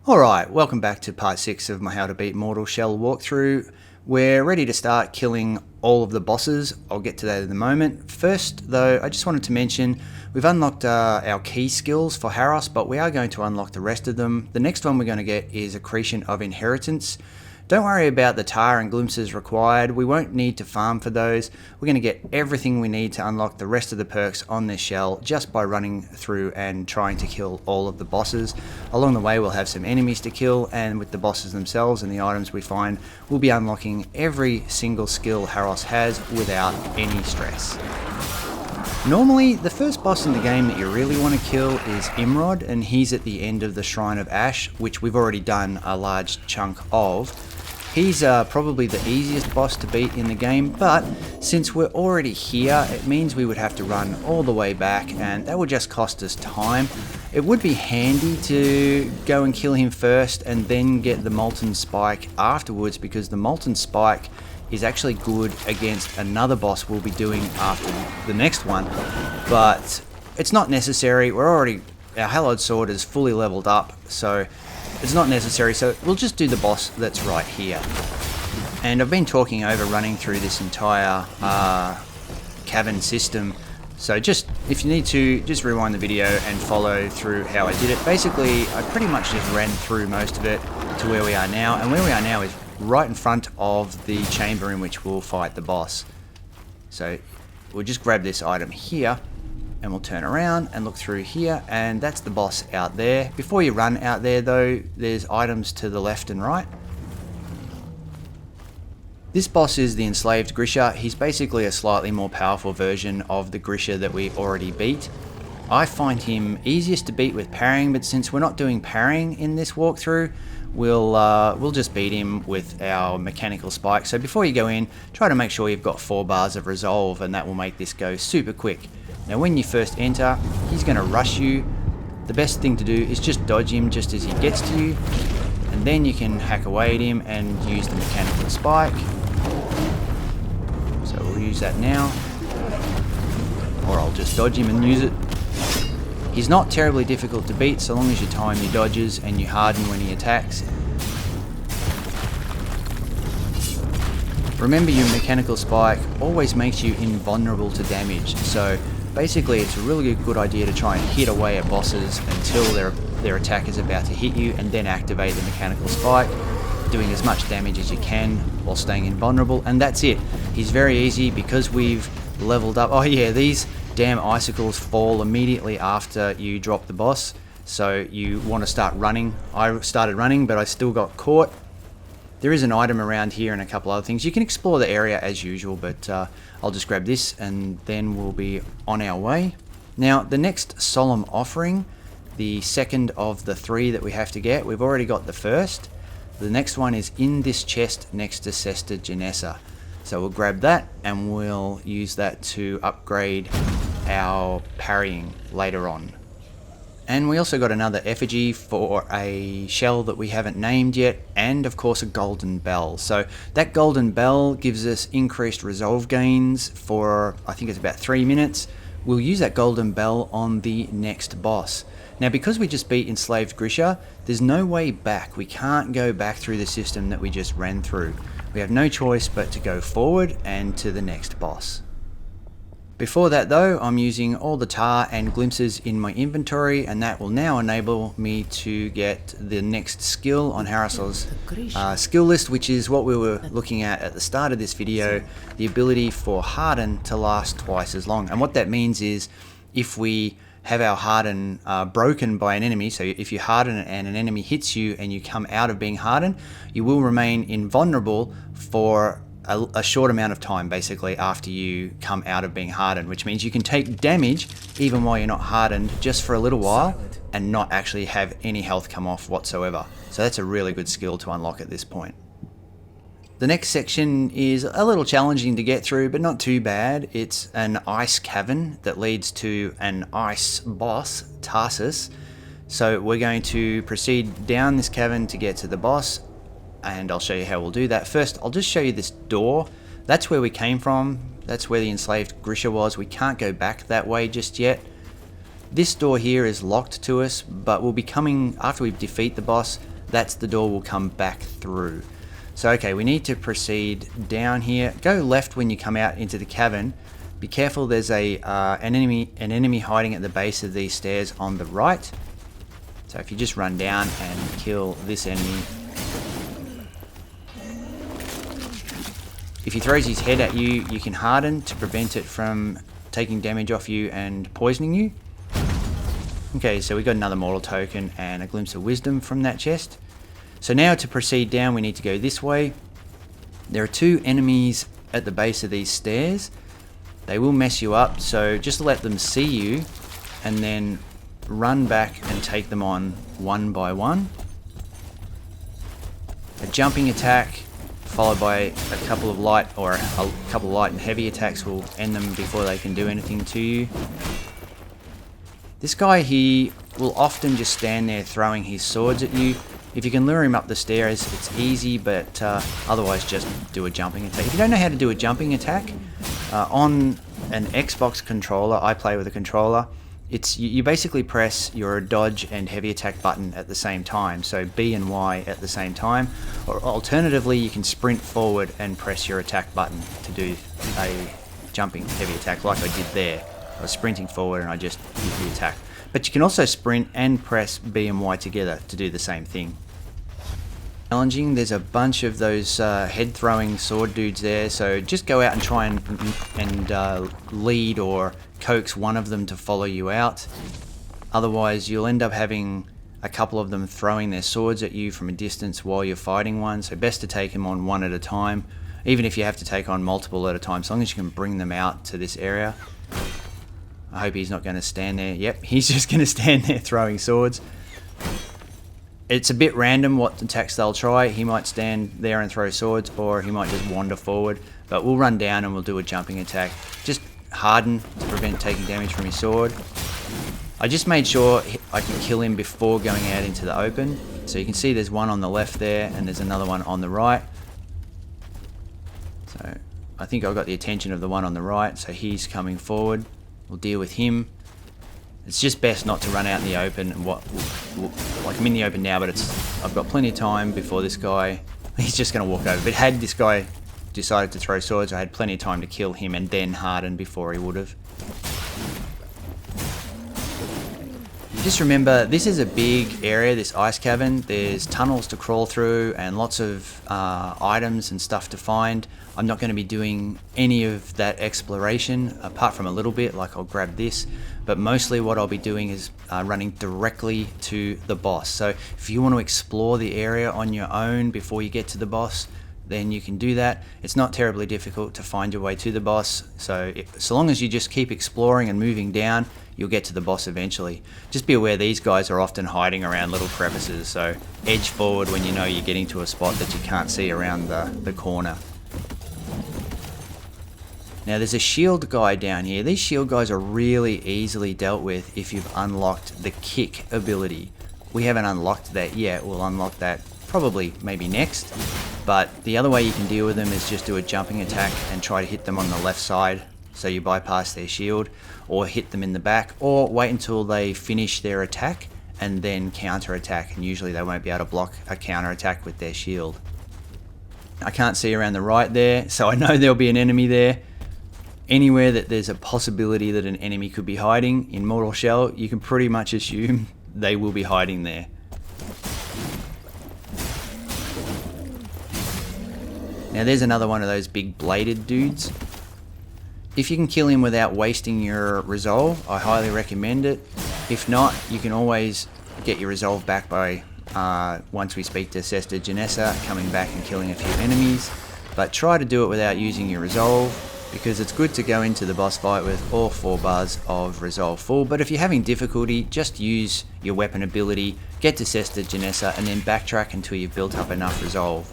Alright, welcome back to part 6 of my How to Beat Mortal Shell walkthrough. We're ready to start killing all of the bosses. I'll get to that in a moment. First though, I just wanted to mention we've unlocked our key skills for Harros, but we are going to unlock the rest of them. The next one we're going to get is Accretion of Inheritance. Don't worry about the tar and glimpses required. We won't need to farm for those. We're going to get everything we need to unlock the rest of the perks on this shell just by running through and trying to kill all of the bosses. Along the way we'll have some enemies to kill, and with the bosses themselves and the items we find, we'll be unlocking every single skill Harros has without any stress. Normally, the first boss in the game that you really want to kill is Imrod, and he's at the end of the Shrine of Ash, which we've already done a large chunk of. He's probably the easiest boss to beat in the game, but since we're already here, it means we would have to run all the way back, and that would just cost us time. It would be handy to go and kill him first and then get the Molten Spike afterwards, because the Molten Spike is actually good against another boss we'll be doing after the next one, but it's not necessary. Our Hallowed Sword is fully leveled up, so it's not necessary, so we'll just do the boss that's right here. And I've been talking over running through this entire Cavern system, so just, if you need to, just rewind the video and follow through how I did it. Basically, I pretty much just ran through most of it to where we are now, and where we are now is right in front of the chamber in which we'll fight the boss. So we'll just grab this item here, and we'll turn around and look through here, and that's the boss out there. Before you run out there though, there's items to the left and right. This boss is the Enslaved Grisha. He's basically a slightly more powerful version of the Grisha that we already beat. I find him easiest to beat with parrying, but since we're not doing parrying in this walkthrough, we'll just beat him with our mechanical spike. So before you go in, try to make sure you've got 4 bars of resolve, and that will make this go super quick. Now when you first enter, he's going to rush you. The best thing to do is just dodge him just as he gets to you, and then you can hack away at him and use the mechanical spike. So we'll use that now, or I'll just dodge him and use it. He's not terribly difficult to beat so long as you time your dodges and you harden when he attacks. Remember, your mechanical spike always makes you invulnerable to damage, so basically it's a really good idea to try and hit away at bosses until their attack is about to hit you, and then activate the mechanical spike, doing as much damage as you can while staying invulnerable, and that's it. He's very easy because we've leveled up. Oh yeah, these damn icicles fall immediately after you drop the boss, so you want to start running. I started running, but I still got caught. There is an item around here and a couple other things. You can explore the area as usual, but I'll just grab this and then we'll be on our way. Now, the next Solemn Offering, the second of the 3 that we have to get, we've already got the first. The next one is in this chest next to Sesta Genessa. So we'll grab that and we'll use that to upgrade our parrying later on. And we also got another effigy for a shell that we haven't named yet, and of course a golden bell. So that golden bell gives us increased resolve gains for, I think it's about 3 minutes. We'll use that golden bell on the next boss. Now because we just beat Enslaved Grisha, there's no way back. We can't go back through the system that we just ran through. We have no choice but to go forward and to the next boss. Before that though, I'm using all the tar and glimpses in my inventory, and that will now enable me to get the next skill on Harros' skill list, which is what we were looking at the start of this video, the ability for Harden to last twice as long. And what that means is, if we have our Harden broken by an enemy, so if you harden and an enemy hits you and you come out of being hardened, you will remain invulnerable for a short amount of time, basically, after you come out of being hardened, which means you can take damage even while you're not hardened just for a little while and not actually have any health come off whatsoever. So that's a really good skill to unlock at this point. The next section is a little challenging to get through, but not too bad. It's an ice cavern that leads to an ice boss, Tarsus. So we're going to proceed down this cavern to get to the boss, and I'll show you how we'll do that. First, I'll just show you this door. That's where we came from. That's where the Enslaved Grisha was. We can't go back that way just yet. This door here is locked to us, but we'll be coming, after we defeat the boss, that's the door will come back through. So okay, we need to proceed down here. Go left when you come out into the cavern. Be careful, there's an enemy hiding at the base of these stairs on the right. So if you just run down and kill this enemy. If he throws his head at you, you can harden to prevent it from taking damage off you and poisoning you. Okay, so we got another mortal token and a glimpse of wisdom from that chest. So now to proceed down, we need to go this way. There are 2 enemies at the base of these stairs. They will mess you up, so just let them see you and then run back and take them on one by one. A jumping attack followed by a couple of light and heavy attacks will end them before they can do anything to you. This guy, he will often just stand there throwing his swords at you. If you can lure him up the stairs, it's easy, but otherwise just do a jumping attack. If you don't know how to do a jumping attack, on an Xbox controller, I play with a controller, you basically press your dodge and heavy attack button at the same time, so B and Y at the same time, or alternatively you can sprint forward and press your attack button to do a jumping heavy attack like I did there. I was sprinting forward and I just did the attack. But you can also sprint and press B and Y together to do the same thing. Challenging, there's a bunch of those head throwing sword dudes there, so just go out and try and lead or coax one of them to follow you out. Otherwise you'll end up having a couple of them throwing their swords at you from a distance while you're fighting one, so best to take them on one at a time, even if you have to take on multiple at a time, as long as you can bring them out to this area. I hope he's not going to stand there. Yep, he's just going to stand there throwing swords. It's a bit random what attacks they'll try. He might stand there and throw swords, or he might just wander forward. But we'll run down and we'll do a jumping attack. Just harden to prevent taking damage from his sword. I just made sure I can kill him before going out into the open. So you can see there's one on the left there, and there's another one on the right. So I think I got the attention of the one on the right, so he's coming forward. We'll deal with him. It's just best not to run out in the open. And like I'm in the open now, but I've got plenty of time before this guy. He's just going to walk over. But had this guy decided to throw swords, I had plenty of time to kill him and then harden before he would have. Just remember, this is a big area, this ice cavern. There's tunnels to crawl through and lots of items and stuff to find. I'm not going to be doing any of that exploration, apart from a little bit, like I'll grab this. But mostly what I'll be doing is running directly to the boss. So if you want to explore the area on your own before you get to the boss, then you can do that. It's not terribly difficult to find your way to the boss. So long as you just keep exploring and moving down, you'll get to the boss eventually. Just be aware these guys are often hiding around little crevices, so edge forward when you know you're getting to a spot that you can't see around the corner. Now there's a shield guy down here. These shield guys are really easily dealt with if you've unlocked the kick ability. We haven't unlocked that yet. We'll unlock that probably maybe next. But the other way you can deal with them is just do a jumping attack and try to hit them on the left side, so you bypass their shield, or hit them in the back, or wait until they finish their attack and then counter attack, and usually they won't be able to block a counter attack with their shield. I can't see around the right there, so I know there'll be an enemy there. Anywhere that there's a possibility that an enemy could be hiding in Mortal Shell, you can pretty much assume they will be hiding there. Now there's another one of those big bladed dudes. If you can kill him without wasting your resolve, I highly recommend it. If not, you can always get your resolve back by, once we speak to Tarsys Janessa, coming back and killing a few enemies. But try to do it without using your resolve, because it's good to go into the boss fight with all 4 bars of resolve full. But if you're having difficulty, just use your weapon ability, get to Tarsys Janessa, and then backtrack until you've built up enough resolve.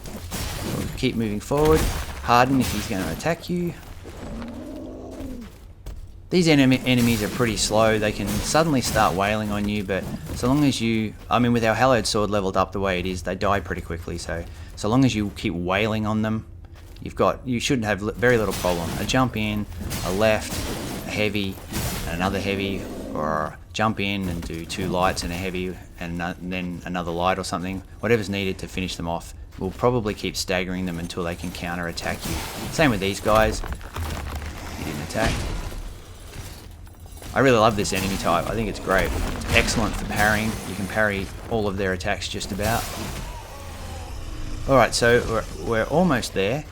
So keep moving forward. Harden if he's going to attack you. These enemies are pretty slow. They can suddenly start wailing on you, but so long as you... I mean, with our hallowed sword leveled up the way it is, they die pretty quickly. So long as you keep wailing on them, you should have very little problem. A jump in, a left, a heavy, another heavy, or jump in and do 2 lights and a heavy and then another light or something, whatever's needed to finish them off. We'll probably keep staggering them until they can counter attack you. Same with these guys. He didn't attack. I really love this enemy type. I think it's great. It's excellent for parrying. You can parry all of their attacks just about. Alright, so we're almost there.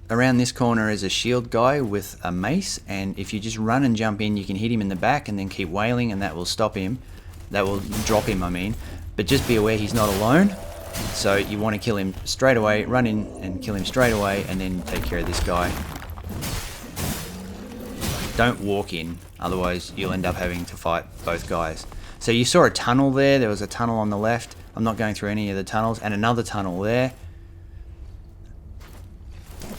Around this corner is a shield guy with a mace, and if you just run and jump in, you can hit him in the back and then keep wailing, and that will stop him. That will drop him, I mean. But just be aware he's not alone, so you want to kill him straight away, run in and kill him straight away, and then take care of this guy. Don't walk in, otherwise you'll end up having to fight both guys. So you saw a tunnel there. There was a tunnel on the left. I'm not going through any of the tunnels, and another tunnel there.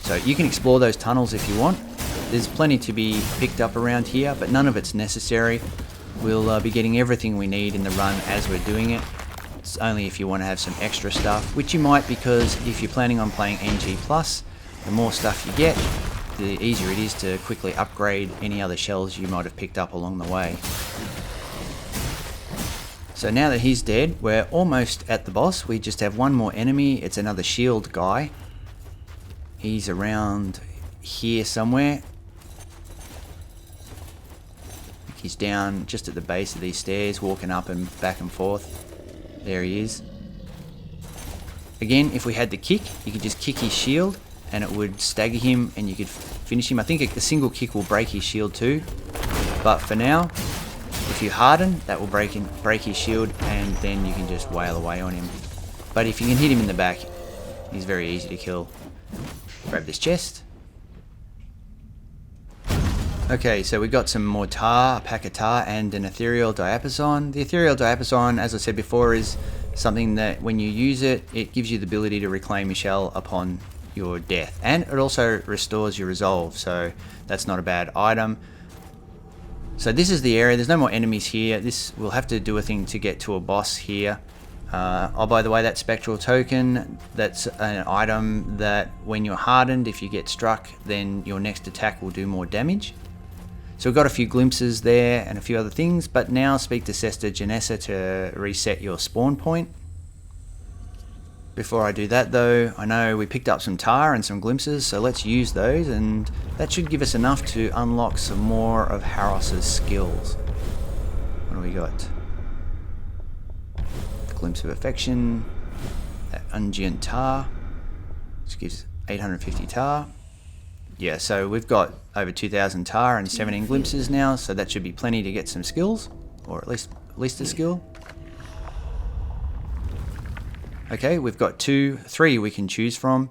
So you can explore those tunnels if you want. There's plenty to be picked up around here, but none of it's necessary. We'll be getting everything we need in the run as we're doing it. It's only if you want to have some extra stuff, which you might, because if you're planning on playing NG+, the more stuff you get, the easier it is to quickly upgrade any other shells you might have picked up along the way. So now that he's dead, we're almost at the boss. We just have one more enemy. It's another shield guy. He's around here somewhere. He's down just at the base of these stairs, walking up and back and forth. There he is. Again, if we had the kick, you could just kick his shield and it would stagger him and you could finish him. I think a single kick will break his shield too. But for now, if you harden, that will break his shield, and then you can just wail away on him. But if you can hit him in the back, he's very easy to kill. Grab this chest. Okay, so we got some more tar, a pack of tar, and an ethereal diapason. The ethereal diapason, as I said before, is something that when you use it, it gives you the ability to reclaim your shell upon your death. And it also restores your resolve, so that's not a bad item. So this is the area. There's no more enemies here. This will have to do a thing to get to a boss here. Oh, by the way, that spectral token, that's an item that when you're hardened, if you get struck, then your next attack will do more damage. So we've got a few glimpses there and a few other things, but now speak to Sister Janessa to reset your spawn point. Before I do that though, I know we picked up some tar and some glimpses, so let's use those, and that should give us enough to unlock some more of Harros's skills. What do we got? Glimpse of Affection, that Unguent Tar, which gives 850 tar. Yeah, so we've got over 2,000 tar and 17 glimpses now, so that should be plenty to get some skills, or at least a skill. Okay, we've got 3 we can choose from.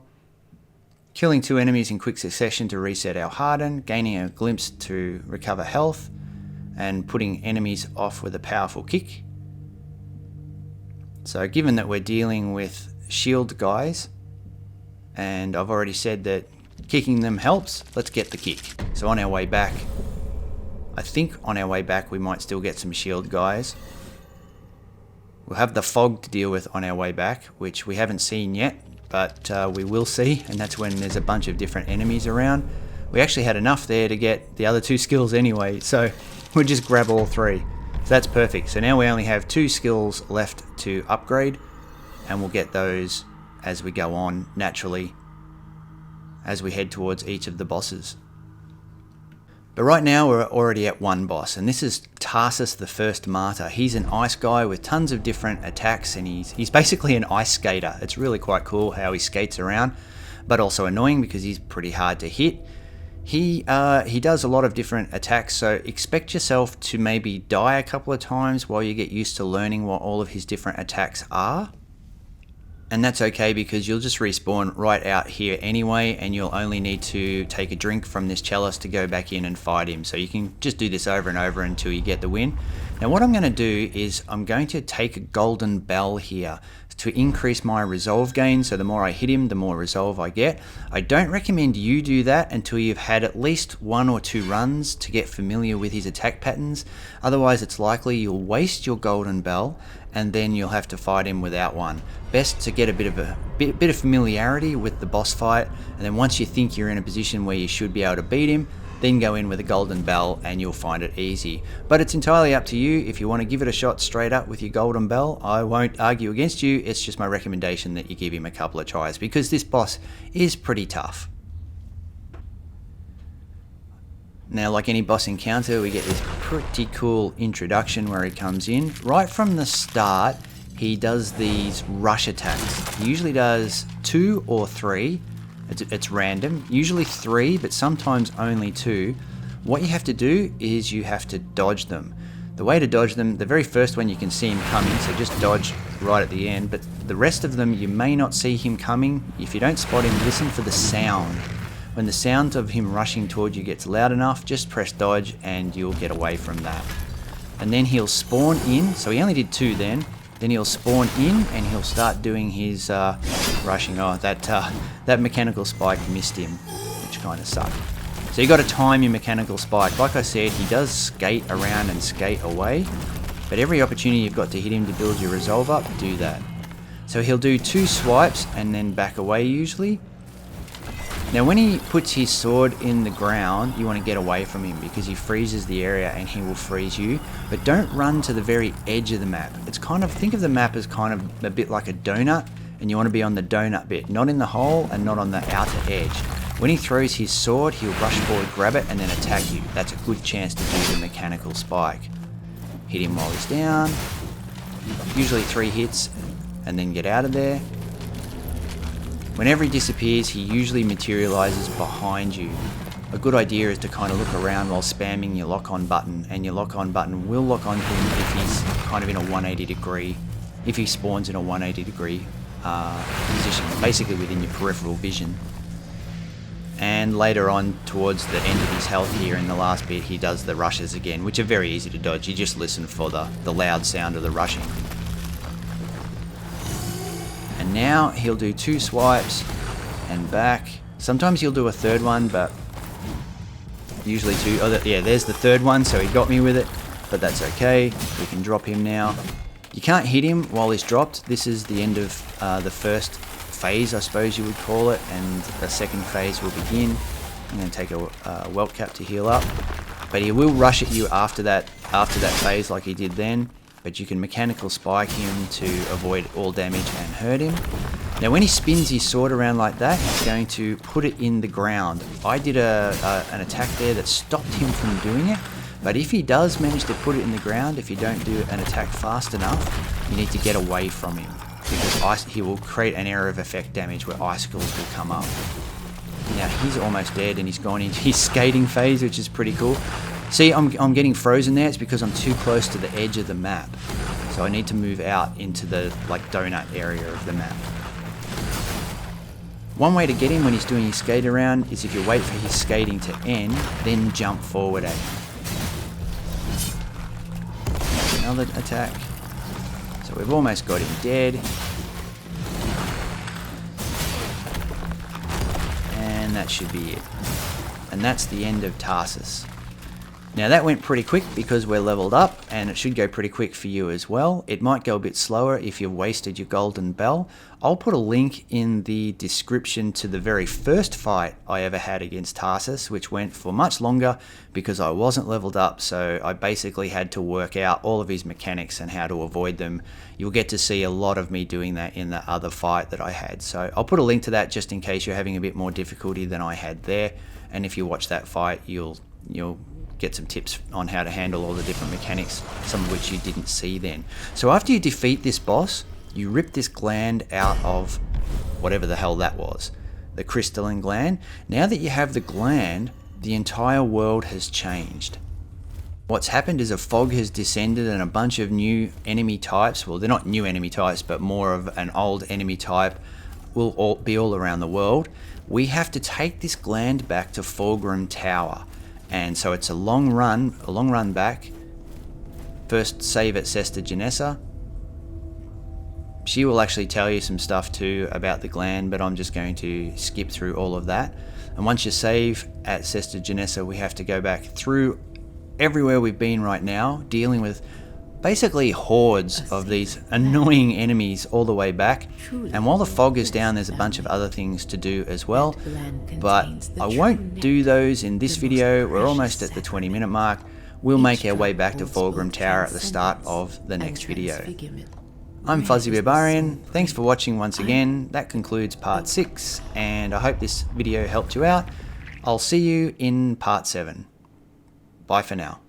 Killing 2 enemies in quick succession to reset our harden, gaining a glimpse to recover health, and putting enemies off with a powerful kick. So given that we're dealing with shield guys, and I've already said that kicking them helps, let's get the kick. So on our way back, I think on our way back we might still get some shield guys. We'll have the fog to deal with on our way back, which we haven't seen yet, but we will see, and that's when there's a bunch of different enemies around. We actually had enough there to get the other 2 skills anyway, so we'll just grab all 3. So that's perfect. So now we only have 2 skills left to upgrade, and we'll get those as we go on naturally as we head towards each of the bosses. But right now we're already at one boss, and this is Tarsys the First Martyr. He's an ice guy with tons of different attacks, and he's basically an ice skater. It's really quite cool how he skates around, but also annoying because he's pretty hard to hit. He does a lot of different attacks, so expect yourself to maybe die a couple of times while you get used to learning what all of his different attacks are. And that's okay, because you'll just respawn right out here anyway, and you'll only need to take a drink from this chalice to go back in and fight him. So you can just do this over and over until you get the win. Now what I'm going to do is I'm going to take a golden bell here to increase my resolve gain, so the more I hit him, the more resolve I get. I don't recommend you do that until you've had at least 1 or 2 runs to get familiar with his attack patterns. Otherwise it's likely you'll waste your golden bell and then you'll have to fight him without one. Best to get a bit of familiarity with the boss fight, and then once you think you're in a position where you should be able to beat him, then go in with a golden bell and you'll find it easy. But it's entirely up to you. If you want to give it a shot straight up with your golden bell, I won't argue against you. It's just my recommendation that you give him a couple of tries, because this boss is pretty tough. Now, like any boss encounter, we get this pretty cool introduction where he comes in. Right from the start, he does these rush attacks. He usually does 2 or 3. It's random, usually 3, but sometimes only 2. What you have to do is you have to dodge them. The way to dodge them, the very first one you can see him coming, so just dodge right at the end, but the rest of them you may not see him coming. If you don't spot him, listen for the sound. When the sound of him rushing towards you gets loud enough, just press dodge and you'll get away from that. And then he'll spawn in, so he only did 2 then he'll spawn in and he'll start doing his rushing. Oh, that mechanical spike missed him, which kind of sucked. So you got to time your mechanical spike. Like I said, he does skate around and skate away, but every opportunity you've got to hit him to build your resolve up, do that. So he'll do 2 swipes and then back away usually. Now when he puts his sword in the ground, you want to get away from him because he freezes the area and he will freeze you. But don't run to the very edge of the map. It's kind of, think of the map as kind of a bit like a donut, and you want to be on the donut bit, not in the hole and not on the outer edge. When he throws his sword, he'll rush forward, grab it, and then attack you. That's a good chance to do the mechanical spike. Hit him while he's down, usually 3 hits, and then get out of there. Whenever he disappears, he usually materializes behind you. A good idea is to kind of look around while spamming your lock-on button, and your lock-on button will lock on him if he's kind of in a 180 degree, if he spawns in a 180 degree position, basically within your peripheral vision. And later on, towards the end of his health here in the last bit, he does the rushes again, which are very easy to dodge. You just listen for the loud sound of the rushing. And now he'll do 2 swipes and back. Sometimes he'll do a 3rd one, but usually 2. Oh, yeah, there's the 3rd one, so he got me with it, but that's okay. We can drop him now. You can't hit him while he's dropped. This is the end of the first phase, I suppose you would call it, and the second phase will begin. I'm going to take a welt cap to heal up, but he will rush at you after that phase like he did then. But you can mechanical spike him to avoid all damage and hurt him. Now when he spins his sword around like that, he's going to put it in the ground. I did an attack there that stopped him from doing it, but if he does manage to put it in the ground, if you don't do an attack fast enough, you need to get away from him, because he will create an area of effect damage where icicles will come up. Now he's almost dead and he's gone into his skating phase, which is pretty cool. See, I'm getting frozen there. It's because I'm too close to the edge of the map. So I need to move out into the donut area of the map. One way to get him when he's doing his skate around is if you wait for his skating to end, then jump forward at him. Another attack. So we've almost got him dead. And that should be it. And that's the end of Tarsus. Now that went pretty quick because we're leveled up, and it should go pretty quick for you as well. It might go a bit slower if you've wasted your golden bell. I'll put a link in the description to the very first fight I ever had against Tarsus, which went for much longer because I wasn't leveled up, so I basically had to work out all of his mechanics and how to avoid them. You'll get to see a lot of me doing that in the other fight that I had, so I'll put a link to that just in case you're having a bit more difficulty than I had there, and if you watch that fight you'll get some tips on how to handle all the different mechanics, some of which you didn't see then. So after you defeat this boss, you rip this gland out of whatever the hell that was, the crystalline gland. Now that you have the gland, the entire world has changed. What's happened is a fog has descended and a bunch of new enemy types, well they're not new enemy types, but more of an old enemy type will be all around the world. We have to take this gland back to Fulgrim Tower. And so it's a long run back. First save at Sesta Genessa. She will actually tell you some stuff too about the gland, but I'm just going to skip through all of that. And once you save at Sesta Genessa, we have to go back through everywhere we've been right now, dealing with basically hordes of these annoying enemies all the way back, and while the fog is down there's a bunch of other things to do as well, but I won't do those in this video. We're almost at the 20-minute mark. We'll make our way back to Fulgrim Tower at the start of the next video. I'm Fuzzy Barbarian, thanks for watching once again. That concludes part 6, and I hope this video helped you out. I'll see you in part 7. Bye for now.